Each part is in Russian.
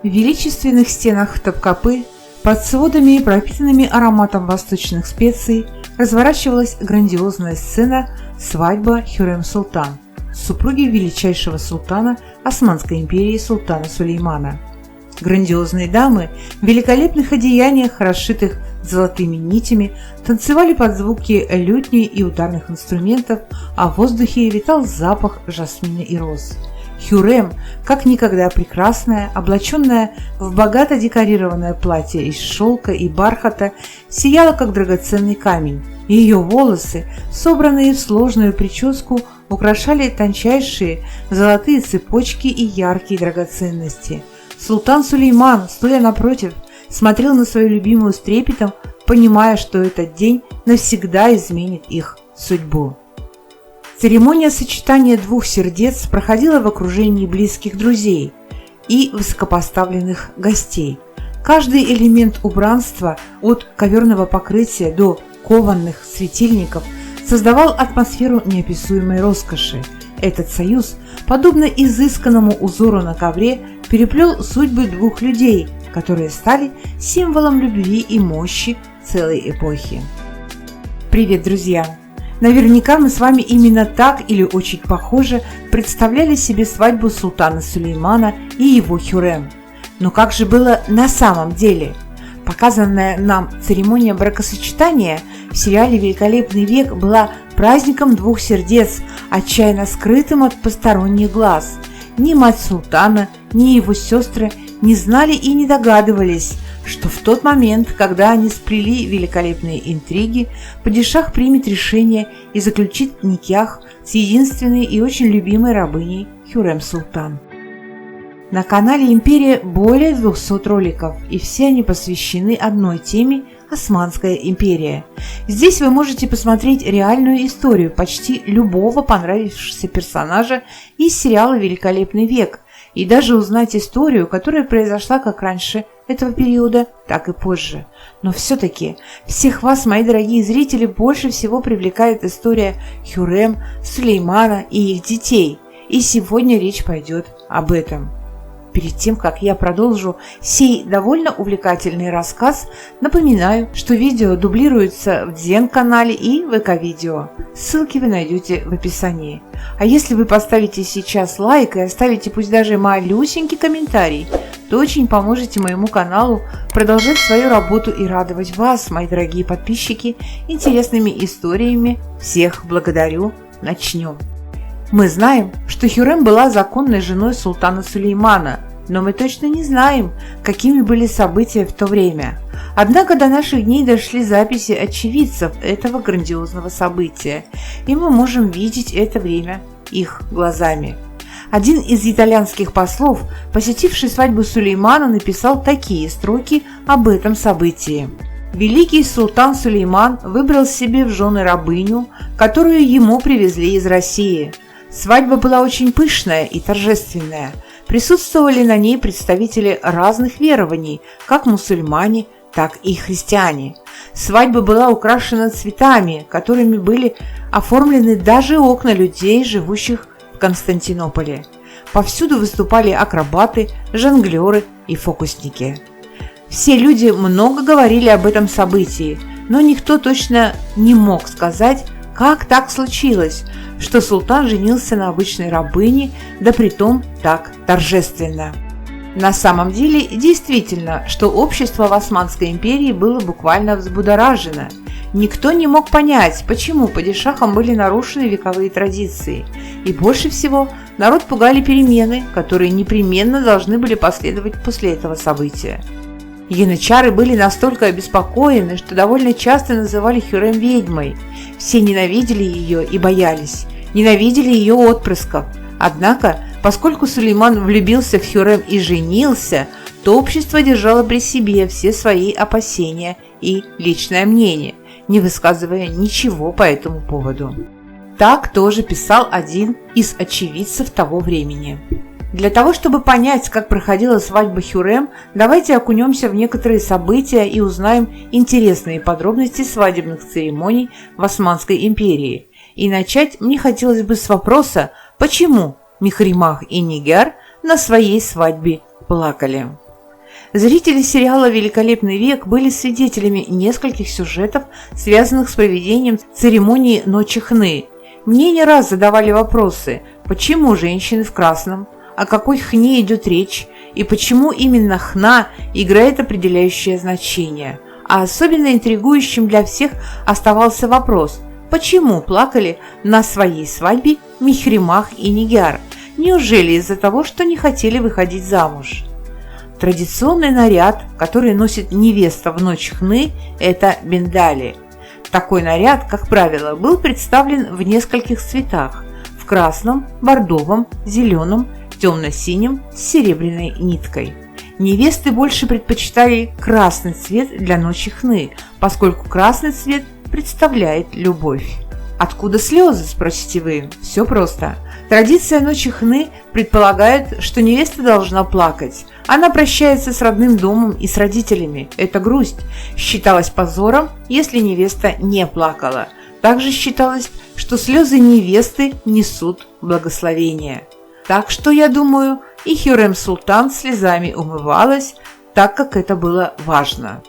величественных стенах Топкапы, под сводами, пропитанными ароматом восточных специй, разворачивалась грандиозная сцена «Свадьба Хюррем-Султан», супруги величайшего султана Османской империи султана Сулеймана. Грандиозные дамы в великолепных одеяниях, расшитых золотыми нитями, танцевали под звуки лютни и ударных инструментов, а в воздухе витал запах жасмина и роз. Хюррем, как никогда прекрасная, облаченная в богато декорированное платье из шелка и бархата, сияла как драгоценный камень. Ее волосы, собранные в сложную прическу, украшали тончайшие золотые цепочки и яркие драгоценности. Султан Сулейман, стоя напротив, смотрел на свою любимую с трепетом, понимая, что этот день навсегда изменит их судьбу. Церемония сочетания двух сердец проходила в окружении близких друзей и высокопоставленных гостей. Каждый элемент убранства, от коверного покрытия до кованых светильников, создавал атмосферу неописуемой роскоши. Этот союз, подобно изысканному узору на ковре, переплел судьбы двух людей, которые стали символом любви и мощи целой эпохи. Привет, друзья! Наверняка мы с вами именно так или очень похоже представляли себе свадьбу султана Сулеймана и его Хюррем. Но как же было на самом деле? Показанная нам церемония бракосочетания в сериале «Великолепный век» была праздником двух сердец, отчаянно скрытым от посторонних глаз. Ни мать султана, ни его сестры не знали и не догадывались, что в тот момент, когда они сплели великолепные интриги, падишах примет решение и заключит никях с единственной и очень любимой рабыней Хюррем-Султан. На канале «Империя» более 200 роликов, и все они посвящены одной теме – Османская империя. Здесь вы можете посмотреть реальную историю почти любого понравившегося персонажа из сериала «Великолепный век» и даже узнать историю, которая произошла как раньше этого периода, так и позже. Но все-таки всех вас, мои дорогие зрители, больше всего привлекает история Хюррем, Сулеймана и их детей. И сегодня речь пойдет об этом. Перед тем, как я продолжу сей довольно увлекательный рассказ, напоминаю, что видео дублируется в Дзен-канале и ВК-видео. Ссылки вы найдете в описании. А если вы поставите сейчас лайк и оставите пусть даже малюсенький комментарий, то очень поможете моему каналу продолжать свою работу и радовать вас, мои дорогие подписчики, интересными историями. Всех благодарю. Начнем. Мы знаем, что Хюррем была законной женой султана Сулеймана, но мы точно не знаем, какими были события в то время. Однако до наших дней дошли записи очевидцев этого грандиозного события, и мы можем видеть это время их глазами. Один из итальянских послов, посетивший свадьбу Сулеймана, написал такие строки об этом событии. Великий султан Сулейман выбрал себе в жены рабыню, которую ему привезли из России. Свадьба была очень пышная и торжественная. Присутствовали на ней представители разных верований, как мусульмане, так и христиане. Свадьба была украшена цветами, которыми были оформлены даже окна людей, живущих в Константинополе. Повсюду выступали акробаты, жонглеры и фокусники. Все люди много говорили об этом событии, но никто точно не мог сказать, как так случилось, что султан женился на обычной рабыне, да притом так торжественно. На самом деле, действительно, что общество в Османской империи было буквально взбудоражено. Никто не мог понять, почему падишахом были нарушены вековые традиции. И больше всего народ пугали перемены, которые непременно должны были последовать после этого события. Янычары были настолько обеспокоены, что довольно часто называли Хюррем ведьмой. Все ненавидели ее и боялись, ненавидели ее отпрысков. Однако, поскольку Сулейман влюбился в Хюррем и женился, то общество держало при себе все свои опасения и личное мнение, не высказывая ничего по этому поводу. Так тоже писал один из очевидцев того времени. Для того, чтобы понять, как проходила свадьба Хюррем, давайте окунемся в некоторые события и узнаем интересные подробности свадебных церемоний в Османской империи. И начать мне хотелось бы с вопроса, почему Мехримах и Нигяр на своей свадьбе плакали. Зрители сериала «Великолепный век» были свидетелями нескольких сюжетов, связанных с проведением церемонии Ночи Хны. Мне не раз задавали вопросы, почему женщины в красном, о какой хне идет речь и почему именно хна играет определяющее значение. А особенно интригующим для всех оставался вопрос, почему плакали на своей свадьбе Михримах и Нигяр? Неужели из-за того, что не хотели выходить замуж? Традиционный наряд, который носит невеста в ночь хны, это бендали. Такой наряд, как правило, был представлен в нескольких цветах – в красном, бордовом, зеленом, темно-синем с серебряной ниткой. Невесты больше предпочитали красный цвет для ночи хны, поскольку красный цвет представляет любовь. Откуда слезы, спросите вы? Все просто. Традиция Ночи Хны предполагает, что невеста должна плакать. Она прощается с родным домом и с родителями. Это грусть. Считалось позором, если невеста не плакала. Также считалось, что слезы невесты несут благословение. Так что, я думаю, и Хюррем Султан слезами умывалась, так как это было важно.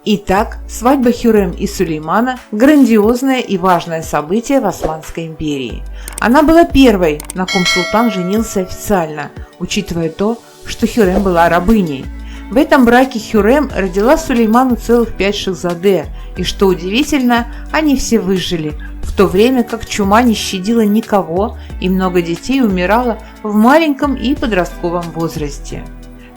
Итак, свадьба Хюррем и Сулеймана – грандиозное и важное событие в Османской империи. Она была первой, на ком султан женился официально, учитывая то, что Хюррем была рабыней. В этом браке Хюррем родила Сулейману целых 5 шахзаде, и, что удивительно, они все выжили, в то время как чума не щадила никого, и много детей умирало в маленьком и подростковом возрасте.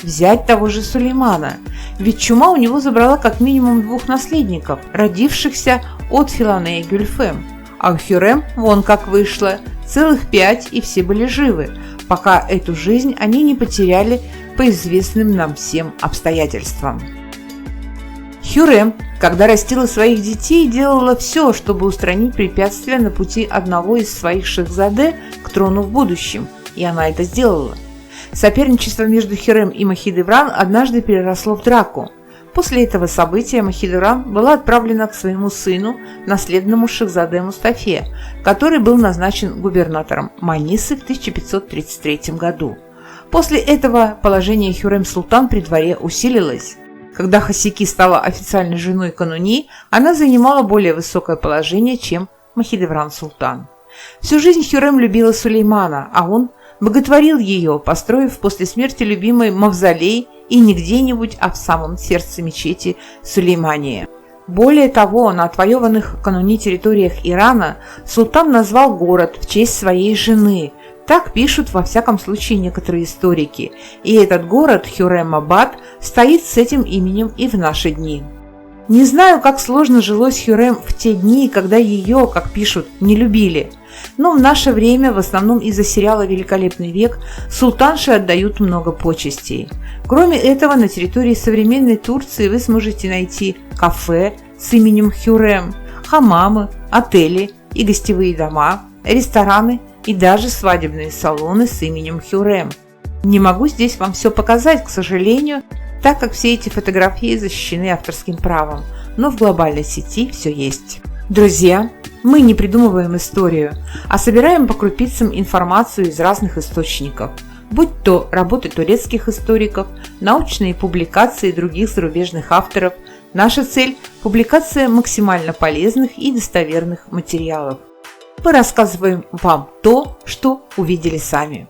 Взять того же Сулеймана, ведь чума у него забрала как минимум 2 наследников, родившихся от Филане и Гюльфем, а у Хюррем вон как вышло, целых 5, и все были живы, пока эту жизнь они не потеряли по известным нам всем обстоятельствам. Хюррем, когда растила своих детей, делала все, чтобы устранить препятствия на пути одного из своих шахзаде к трону в будущем, и она это сделала. Соперничество между Хюррем и Махидевран однажды переросло в драку. После этого события Махидевран была отправлена к своему сыну, наследному шахзаде Мустафе, который был назначен губернатором Манисы в 1533 году. После этого положение Хюррем Султан при дворе усилилось. Когда Хасики стала официальной женой Кануни, она занимала более высокое положение, чем Махидевран Султан. Всю жизнь Хюррем любила Сулеймана, а он боготворил ее, построив после смерти любимой мавзолей и не где-нибудь, а в самом сердце мечети Сулеймания. Более того, на отвоеванных Кануни территориях Ирана султан назвал город в честь своей жены. Так пишут во всяком случае некоторые историки. И этот город, Хюррем-Абад, стоит с этим именем и в наши дни. Не знаю, как сложно жилось Хюррем в те дни, когда ее, как пишут, не любили. Но в наше время, в основном из-за сериала «Великолепный век», султанши отдают много почестей. Кроме этого, на территории современной Турции вы сможете найти кафе с именем Хюррем, хамамы, отели и гостевые дома, рестораны и даже свадебные салоны с именем Хюррем. Не могу здесь вам все показать, к сожалению, так как все эти фотографии защищены авторским правом, но в глобальной сети все есть. Друзья, мы не придумываем историю, а собираем по крупицам информацию из разных источников, будь то работы турецких историков, научные публикации других зарубежных авторов. Наша цель – публикация максимально полезных и достоверных материалов. Мы рассказываем вам то, что увидели сами.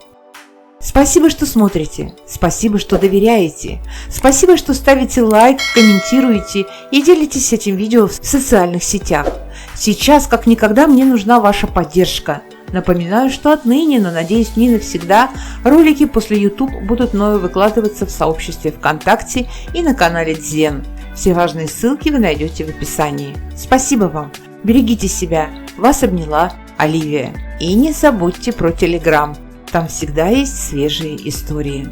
Спасибо, что смотрите, спасибо, что доверяете, спасибо, что ставите лайк, комментируете и делитесь этим видео в социальных сетях. Сейчас, как никогда, мне нужна ваша поддержка. Напоминаю, что отныне, но надеюсь не навсегда, ролики после YouTube будут мною выкладываться в сообществе ВКонтакте и на канале Дзен. Все важные ссылки вы найдете в описании. Спасибо вам, берегите себя, вас обняла Оливия. И не забудьте про Telegram. Там всегда есть свежие истории.